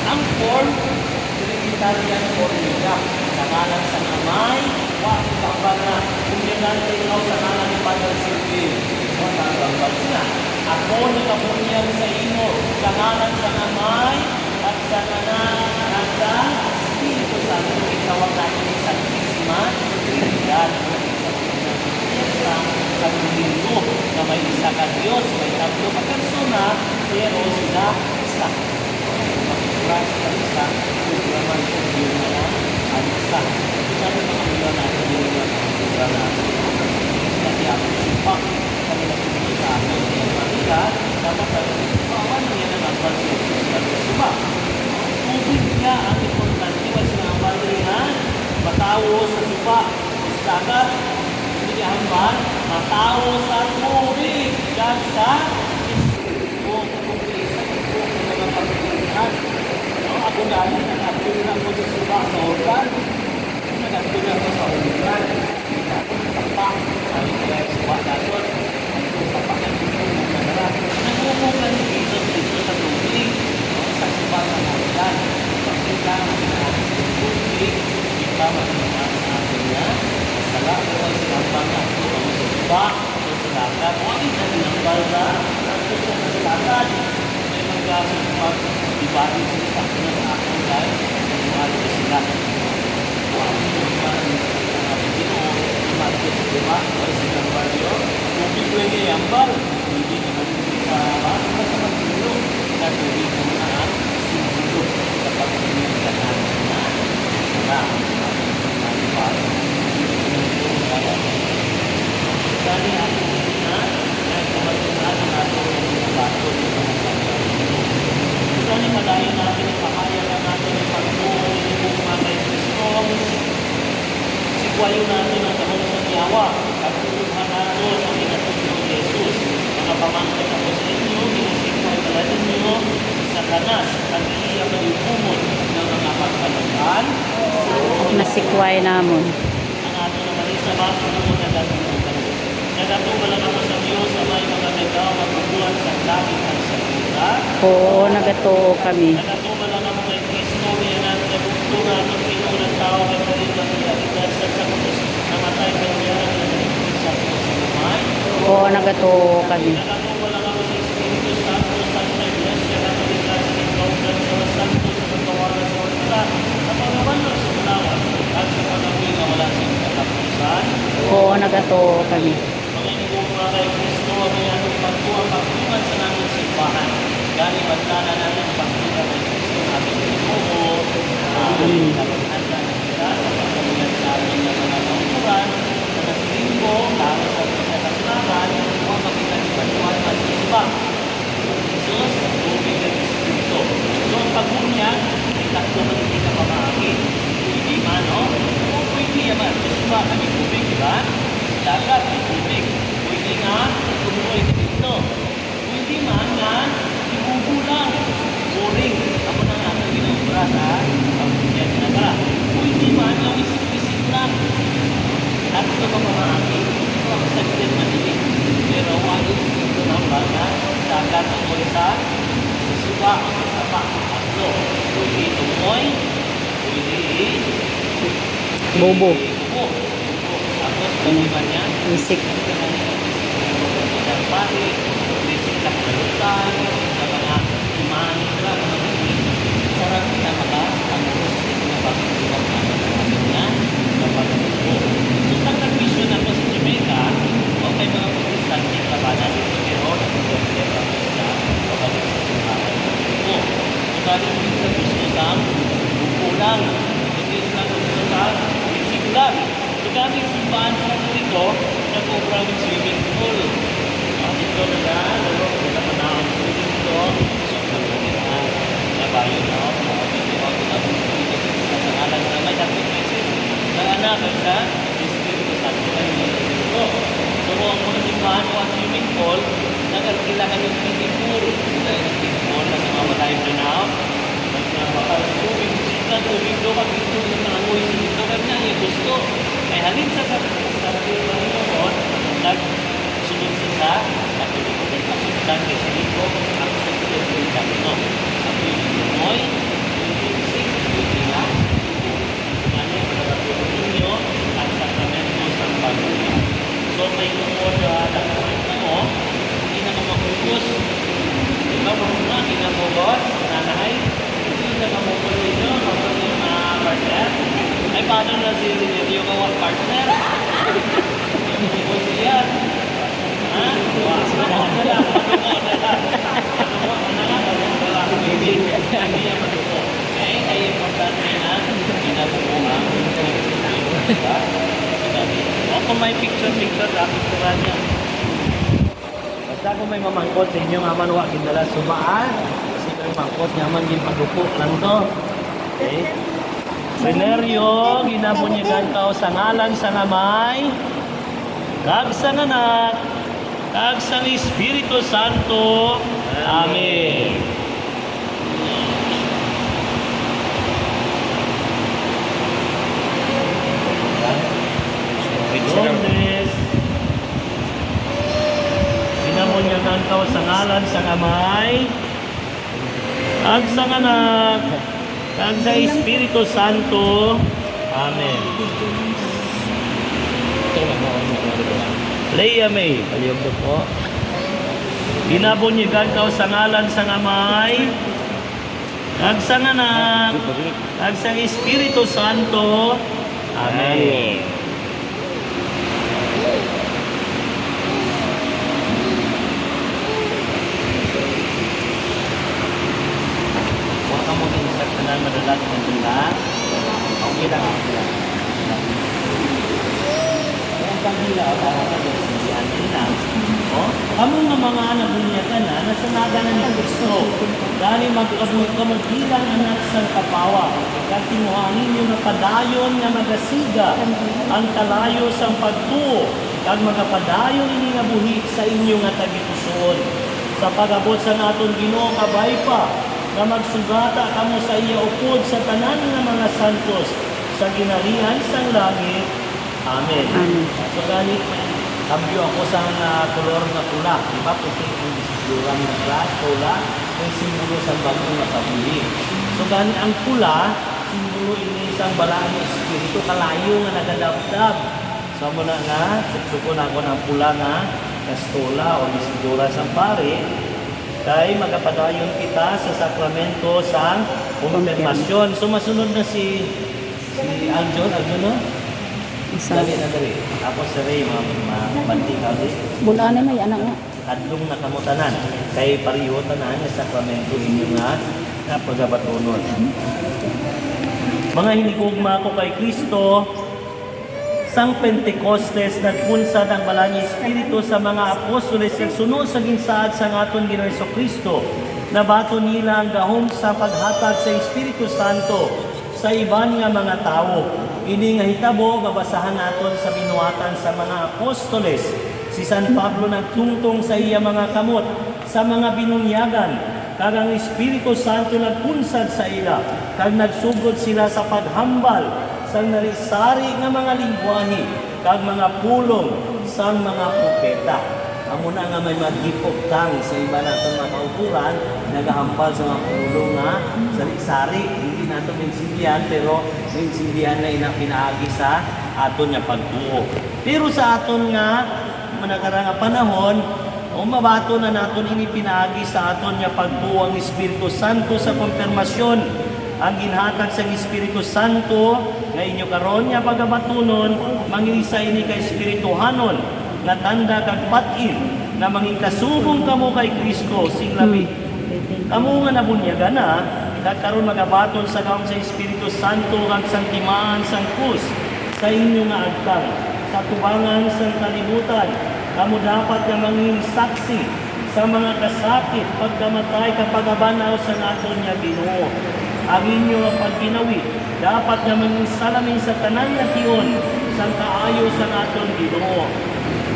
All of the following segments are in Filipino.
Ang form, Trinitarian formula. Sa ngalan sa Amay, wakit kapag na kumilante ikaw sa ngalan ni Padre Silvio. Matagambal siya. Ako nakabunyag sa imo sa ngalan sa Amay at sa Anak at sa Espiritu Santo. Itawag natin ni Santisima Trinidad. Sa Santo na may isa ka Diyos, may tatlo ka persona, pero sila isa. Magkuras ka isa, programan ko yun na lang, ang isa. Ito na mga ulan natin, yun na mga ulan natin. Kasi ako sipak, sa mga pinili sa akin, yung Maria, dapat tayo sipawan niya na nagpansin sa sipak. Tubig niya ang importante, kasi nga Maria, matawo sa sipak, istakat, hambal, matao sa tubig dan sa Espiritu. Kung isa ito ang mga pagkakalihan. Ako dahil nagatunan ko sa suba sa organ, nagatunan ko sa organ, sapak, sabi ko yung suba dapat, ang sapak ng ito ng kanara. Nagumukan si Jesus dito sa tubig, sa suba sa organ. Pagkita, sa tubig, kita magkakaroon sa atin niya. Sala ko ay sinambang na ito ang susuba o silakat. O ang ito sinambal na ito sa silakat. May magkasusuba, ibati sila na sa akin dahil nagmahal ko sila. O ang ito ang Ginoo, imahal ko sa suba o sinambal yun. Tubig ko yung yambal. Hindi naman sa basta sa pagtulog. Natubig ko na ang sinulo sa pagtulog sa natin na sila. Kali ako na nagkabataan ang atong mga bato ng mga sabi. Ito ni padayon natin, ipahayag na natin ang pagtuon ng mga kay Kristo. Sigwayo natin ang kahon sa Diyawa at tulungan natin ang inatulong ni Jesus. Mga pamangkin ako sa inyo, ginasikway pala ninyo si Satanas at iya malipumon ng mga pagkalutan. Nasikway namon. Ang ato naman isa ba kung nagatunan. Nagatunan lang ako sa Diyos sa may mga nagawa magbubuhat sa langit at sa lupa. Oo, nagatuo kami. Nagatunan lang ako kay Kristo niya na nagbubuhat ng Pinoon ng tao kay Marita nila ikas sa kutos namatay kay niya na nagbubuhat sa Diyos sa lumay. Oo, nagatuo kami. Nagatunan lang ako sa Espiritu Santo sa Iglesia na maligas sa Kaunan sa Santo sa pagkawalan sa wala sa pagkawalan sa wala at sa panahon na wala sa katapusan. Oo, nagatuo kami. Mga kay Kristo ang iyong pagkuha pagkuhan sa namin simbahan. Gani bantana namin pagkuha kay Kristo ating Ginoo. Handa na sila sa pagkakuhan sa ating mga nauturan sa nasilinggo, lalo sa mga kasalanan, o makita ni pagkuhan at simba. Jesus, tubig ng Espiritu. So ang pagkuhan, itakto man hindi ka pamahagi. Pwede man, no? O pwede naman. Simba kami tubig, di ba? Dagat, may tubig. Pwede nga, tumuloy ka dito. Pwede man nga, ibubulang. Boring. Ako na nga, ginubra sa pagkuhan na tara. Pwede man, yung isip-isip lang. Tatlo ka pamahagi. Ito ang saglit madilig. Pero walo dito ng bata, dagat ang sa suba o sa sapa. Tatlo. Pwede tumoy. Pwede Bobo. Tapos, pwede ba niya? Isik. Pati, basic na kalutan, sa mga imani nila, mga bibig. Sarap na maka, ang rustic na pagkikilang namin na, na pagkikilang. So, sa condition na po sa Jamaica, o kay mga protestante, labanan dito, pero nag-proteste pa po siya, o balik sa simbahan. So, galing din sa gusto sa bukulang, hindi sa gusto sa isip lang. So, gamit simbahan sa dito, nag-obra ng swimming pool. Dito na na, kita pa na ang swimming pool. So, nag-obra na bayo na ako. Sa ngalan na may dapat meses. Sa anak, sa Espiritu Santo kayo ng Cristo. So, ang mga simbahan o ang swimming pool, nag-alkilahan yung swimming pool. Sila yung swimming pool na sa mga malayo na na. Bakal tubig, sila tubig doon, pag dito yung nanganguy sa dito, kanya niya gusto. Ay halin sa Panginoon, nagsunod sila, at pinikutin pasundan Diba? O kung may picture-picture, picturean niya. Basta kung may mamangkot sa inyo, nga man, wag gindala subaan. Kasi kung mangkot, nga man, ginpagupo lang to. Okay? Sineryo, ginabunyagan ka sa ngalan sa namay, kag sa anak, kag sa Espiritu Santo. Amen. Londres, ginabunyagan ka sa ngalan sa namay, kag sa anak, kag sa Espiritu Santo. Amen. Leia May, paliyog na po. Ginabunyagan ka sa ngalan sa namay, kag sa anak, kag sa Espiritu Santo. Amen. Huwag ka mo instructional madalas ng tula. Okay lang. Ang pagdila o tawag ka si Anila. Kamo nga mga nabunyagan na nasanagan na ni Kristo. Dahil magkabilang anak sa kapawa. Kaya tinuhanin nyo na padayon nga magasiga ang kalayo sa pagtuo. Kag magapadayon ini nga buhi sa inyo nga tagipusoon. Sa pag-abot sa naton Ginoo kabay pa, na magsugata kamo sa iya upod sa tanan nga mga santos sa ginarihan sang langit. Amen. So ganit, kambyo ako sa kolor na pula. Diba? Puti ang disipura ng glass, pula, may simbolo sa bagong nakabuli. So ganit ang pula, simbolo ini isang balaan ng espiritu, kalayo nga nagadabdab. So mo na nga, suko na ako ng pula nga, kastola o disipura sa pare, kay magapadayon kita sa sakramento sa konfirmasyon. So masunod na si Aljon, no? Dali na dali. Tapos si Ray, mga banti ka rin. Bulan may anak nga. Adlong nakamutanan. Kay pariyo tanan sa sakramento inyo nga pagabatunon. Mga hinikugma ko kay Kristo, sang Pentecostes nagpunsad ang Banal nga Espiritu sa mga apostoles sa sunod sa ginsaad sa aton Ginoong Jesucristo. Nabato nila ang gahom sa paghatag sa Espiritu Santo sa iban nga mga tao. Ini nga hitabo babasahan naton sa binuhatan sa mga apostoles. Si San Pablo nagtungtong sa iya mga kamot sa mga binunyagan, kag ang Espiritu Santo nagpunsad sa ila, kag nagsugod sila sa paghambal sang narisari nga mga lingwahe kag mga pulong sang mga propeta. Amo na nga may magipugtang sa iba naton mga kauturan, nagahambal sa mga pulong nga sari-sari. Hindi nato maintindihan, pero maintindihan na pinaagi sa aton nga pagtuo. Pero sa aton nga manakarang panahon, o mabato na naton ini pinaagi sa aton nga pagtuo ang Espiritu Santo sa konfirmasyon. Ang ginhatag sa Espiritu Santo nga inyo karon nga pagabatunon mangisa ini kay espirituhanon nga tanda kag pat-in na mangikasubong kamo kay Kristo sing labi. Kamo nga nabunyagan na kag karon magabaton sa gahom sa Espiritu Santo kag santimaan sang krus sa inyo nga agtang sa tubangan sang kalibutan. Kamo dapat nga mangin saksi sa mga kasakit pagkamatay kapag abanaw sa naton nga Ginoo. Ang inyo nga pagkinawi, dapat nga manging salamin sa tanan nga tiyon, sang kaayo sa aton Ginoo.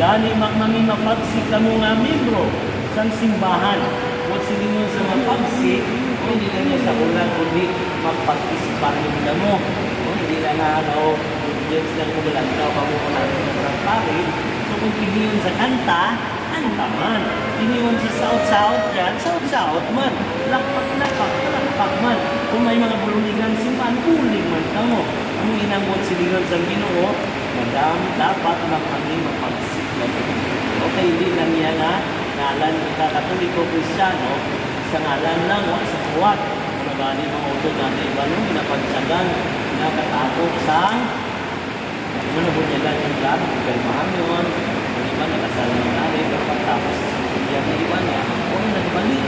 Gani mangmangin mapagsik kamo nga membro sang simbahan. Kung silingon sa mapagsik, o hindi lang niya sa ulan, kundi magpartisipar yung damo. O hindi lang na audience lang kung walang tao, pamukunan ng pari. So kung piniyon sa kanta, kanta man. Piniyon sa saot-saot yan, saot-saot man. Lakpak man. Kung may mga bulungan simbahan, uling man kamo. Ang inamot silingon sa Ginoo, madam, dapat magpangin mapagsik kamo. Okay, hindi lang yan ngalan kita Katoliko Kristiyano, sa ngalan lang, sa kuwat. Magani mga utod na iba nung pinapagsagan, nakatapok sa manabunyagan ng lang, kalmahan yun, ang iba nakasal ng nari, pero pagtapos, yan na iba niya, o nagbalik.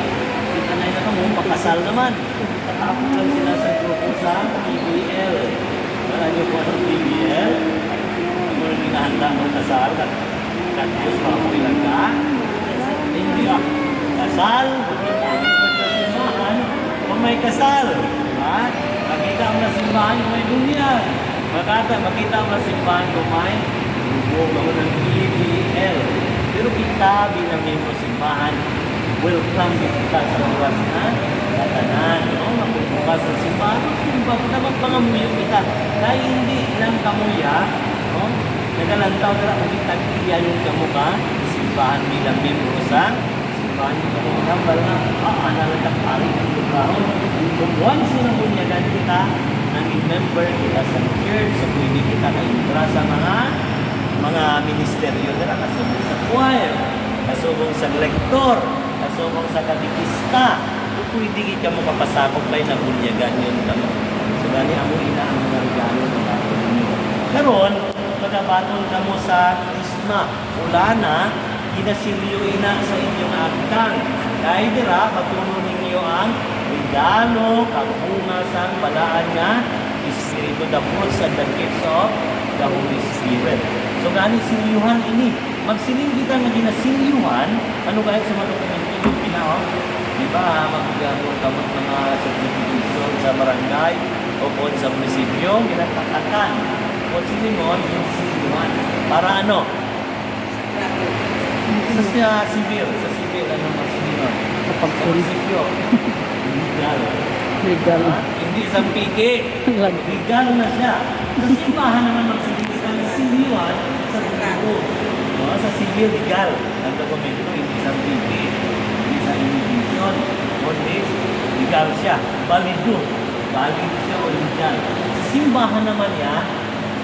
Kita na yun mo, makasal naman. Katapos lang sila sa grupo sa PBL. Alam niyo po anong BBL? Ako rin hinahanda ng kasal at Diyos pa ako ilagda. Hindi ah. Kasal, makita ang simbahan, kung may kasal. Diba? Makita ang simbahan kung may bunyan. Makita ang simbahan kung may bubog ako ng BBL. Pero kita bilang membro simbahan, welcome din kita sa luwas na tatanan. No? Mapupukas sa simbahan. Simbahan kita magpangamuyo kita. Dahil hindi lang kamuya, no? Nagalantaw na kung tag-iya yung kamuka, simbahan bilang membro sa simbahan yung kamuka. Nambal na, analagak pari ng lugaon. Kung once sinabunyagan kita, naging member kita sa church, so pwede kita na-intra sa mga ministeryo na kasubong sa choir, kasubong sa lektor, kasubong sa katikista. Pwede kita mo kapasakop tayo na bunyagan yun kamo. So gani amo ina ang mga regalo ng ato ninyo. Karon, pagkabaton ka mo sa Krisma, wala na, ginasilyo ina sa inyong agtang. Dahil dira, patuloy ninyo ang regalo, kapunga sa balaan nga, Espiritu, the fruits and the gifts of the Holy Spirit. So gani silyuhan ini. Magsiling kita nga ginasilyuhan, ano kaya sa mga dokumento yung pinahon? Di ba, maggamot kamot mga certification sa barangay o po sa munisipyo, ginatatakan. Kung sili mo, ginasilyuhan. Para ano? Sa civil, ano mga civil? Sa munisipyo. Legal. Legal. Hindi isang piki. Legal na siya. Sa simbahan naman magsasabi sa silyuhan sa trabaho. Sa civil, legal. Ang dokumento, hindi isang piki. Hindi sa imitation. Kundi, legal siya. Valido. Valid siya o legal. Sa simbahan naman yan,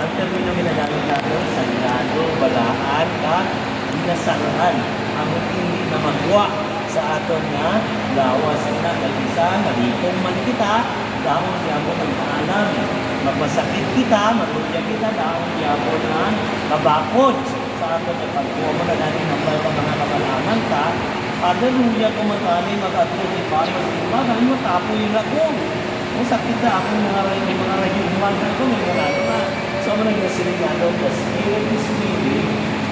ang termino ginagamit natin, sagrado, balaan, inasaran. Ang hindi na magwa sa aton nga lawas na isa, nalipong man kita, dahon niya mo ng paalam. Magmasakit kita, magulya kita, dahon niya mo na mabakod sa aton nga pagkuha mo na natin ng mga kapalaman ka. Adaluya ko matani, mag-atro si Pano, magay mo tapo yung ako. Kung sakit na ako mga radyuman ko, may mga na. So, mo nag-asiligado, the spirit is willing,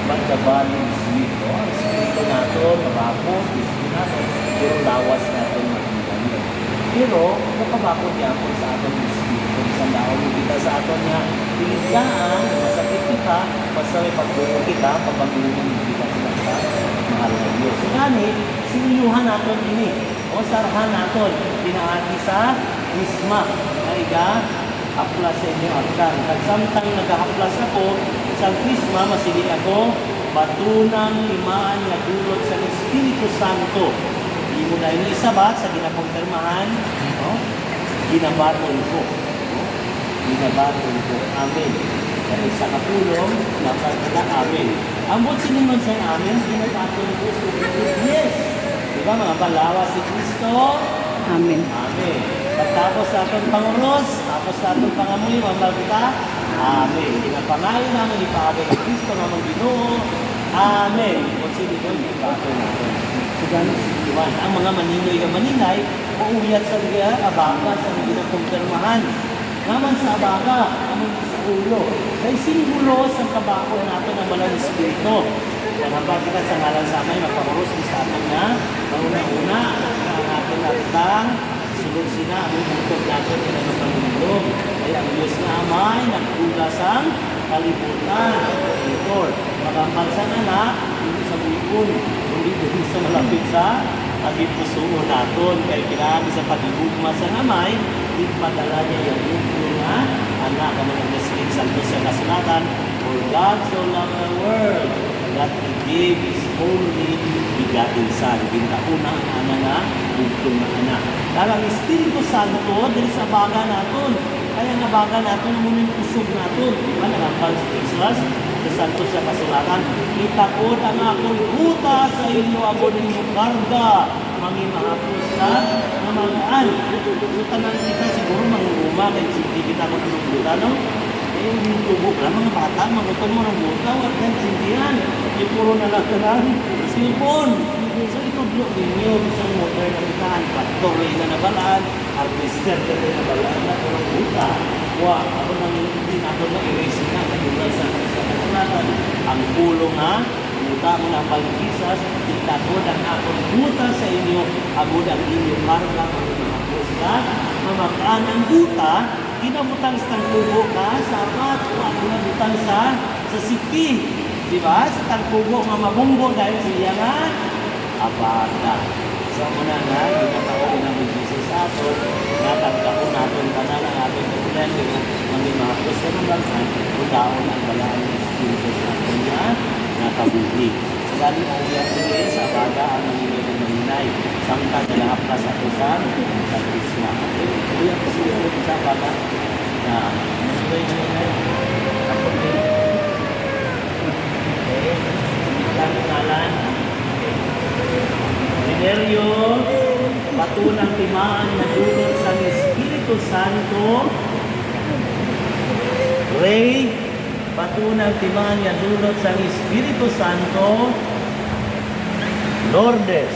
but the body is weak. Ang espiritu natin, mabakos, gusto natin, pero lawas natin magiging. Pero, nakabakot niya ako sa ating espiritu. Isang daon kita sa atin niya, piligyan, masakit kita, basta may pagdungo kita, papagdungo kita sa mahal na Diyos. So, gani, siniyuhan natin ini, o sarhan natin, pinaagi sa Krisma, na haplas sa inyo agkan. At samtang nagahaplas ako, sa Krisma, masili ako, batunang limaan na dulot sa Espiritu Santo. Hindi mo na inisabat sa ginakonfirmahan, no? Ginabaton ko. No? Ginabaton ko. Amen. Dahil sa kapulong, dapat na amen. Ambot siniman sa amen, ginabaton ko. Yes! Diba mga balawa si Kristo? Amen. Amen. Pagtapos sa atong panguros, tapos sa atong pangamoy, mamal kita, amen. Ginapangayon namin ipaabay ng Kristo naman Ginoo, amen. Kung sino doon, ipaabay natin. So, gano'n si Iwan. Ang mga maninoy na maninay, mauyat sa liya, abaga sa ginagkumpirmahan. Naman sa abaga, naman sa ulo. Dahil simbulos ang kabako natin ang malang Espiritu. Kaya habang kita sa ngalan sa amay, mapamuros sa atin na, mauna-una, ang ating natang, sulod sina ang bukod natin na napalulog. Kaya ang Diyos na amay, nagkulas ang kalibutan. Lord, magampal sa anak, hindi sa buikon, hindi sa malapit sa aging puso natin. Kaya kailangan sa pagigugma sa amay, ipadala niya yung mundo na anak ang mga nasiling santo sa kasulatan. For God so loved the world, that He gave His only begotten Son. Bintauna ang ama na, bugtong na anak. Karang Espiritu Santo, dili sa baga natin. Kaya nga baga natin, muna yung usog natin. Diba? Nangapal si Jesus, sa santo sa kasulatan. Itakot ang akong buta sa inyo, ako ninyong karga. Mangin mahapos na namagaan. Tanang kita siguro manguruma, kahit hindi kita matulog buta, no? Yung tubok lang, mga bata, magutom mo ng buta, at yan, sindihan. Yung puro na lang silpon. So, itudlo ninyo, isang water na kitaan, pastor na nabalaan, harvester na nabalaan, na puro buta. Wa, ako nang ako na erase na katulad sa kasulatan. Ang pulo nga, buta mo ng pagbisas, itatod ang akong buta sa inyo, agud ang inyong karga, ang mga kusga, mamakaan ang buta, kinabutang sa tangkubo ka, sapat, o ako na butang sa siki. Diba? Sa tangkubo nga mabunggo dahil siya nga, abada. So, muna nga, ginataon na mag-Jesus ato, natagkako natin ka na ng ating problema, mga mga kusga ng bansan, o daon ang balaan ng Espiritu sa atin nga, nakabuhi. So, dali ang iyan din sa abada ang nangyayari ng maninay. Samtang nilahap ka sa kusan, sa Krisma. Kaya kasi yung sa abada, na nangyayari ng maninay. Ako din. Okay. Ilang ngalan. Mineryo, patunang timaan na dulot sa Espiritu Santo. Ray, patunang timaan na dulot sa Espiritu Santo. Lourdes,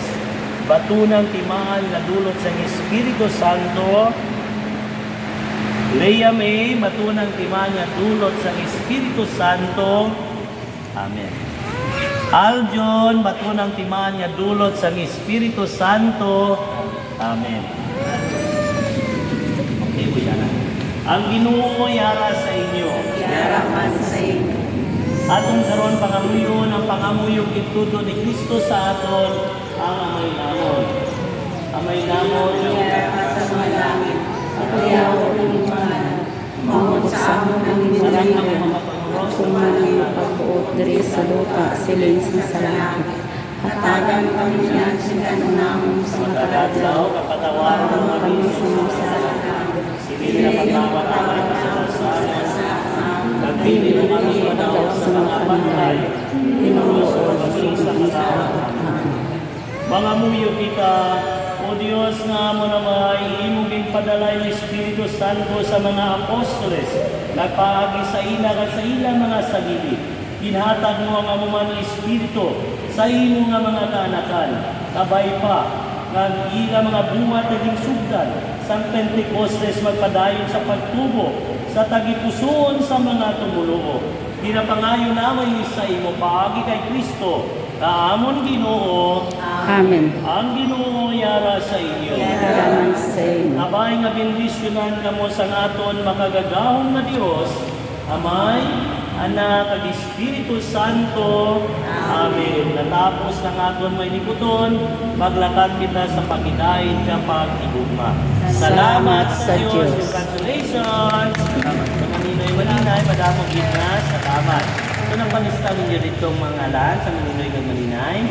patunang timaan na dulot sa Espiritu Santo. Leia May, patunang timaan na dulot sa Espiritu Santo. Amen. Aljon, batunang timaan niya dulot sa Espiritu Santo. Amen. Okay, buya na. Ang Ginoo yara sa inyo. Yara man sa inyo. Atong karon pangamuyo ng pangamuyo itudo ni Kristo sa aton ang amay namon. Amay namon Yara sa mga langit. Ako yaw ng imahan. Mawag sa amon ang sarang ang inilihan. mga pagmuros Kumanang mapagbuot diri sa lupa, siling sa langit. Hatagan kami niyan sa kanunamon sa Magkadadlaw, kapatawaran ng mga kami sa bisis. mga salahan. Sige na pagmamatawa ng kasalanan. Nagbili mo kami madaw sa mga pantay. Pinulos o maging sa kasalanan. Mga muyo kita, O Diyos nga mo naman, iimugin padalay ng Espiritu Santo sa mga apostoles, nagpaagi sa ila at sa ila mga sagili. Ginhatag mo ang amuman ng Espiritu sa imo nga mga kaanakan, kabay pa, ng ila mga buhat naging sugdan, sang Pentecostes magpadayon sa pagtubo, sa tagipusoon sa mga tumuluo. Ginapangayo namin sa imo paagi kay Kristo, na amon Ginoo, Amen. ang Ginoo yara sa inyo. Yara man sa inyo. Abay nga bendisyonan kamo sa aton makagagahong na Dios, Amay, Anak, ag Espiritu Santo. Amen. Natapos ng aton may likuton, maglakad kita sa paghidain kapag igugma. Salamat sa Diyos. Congratulations. Salamat sa Maninoy Maninay, madamong gitna. Salamat. Ito nang panista ninyo dito mga alan sa Maninoy Maninay.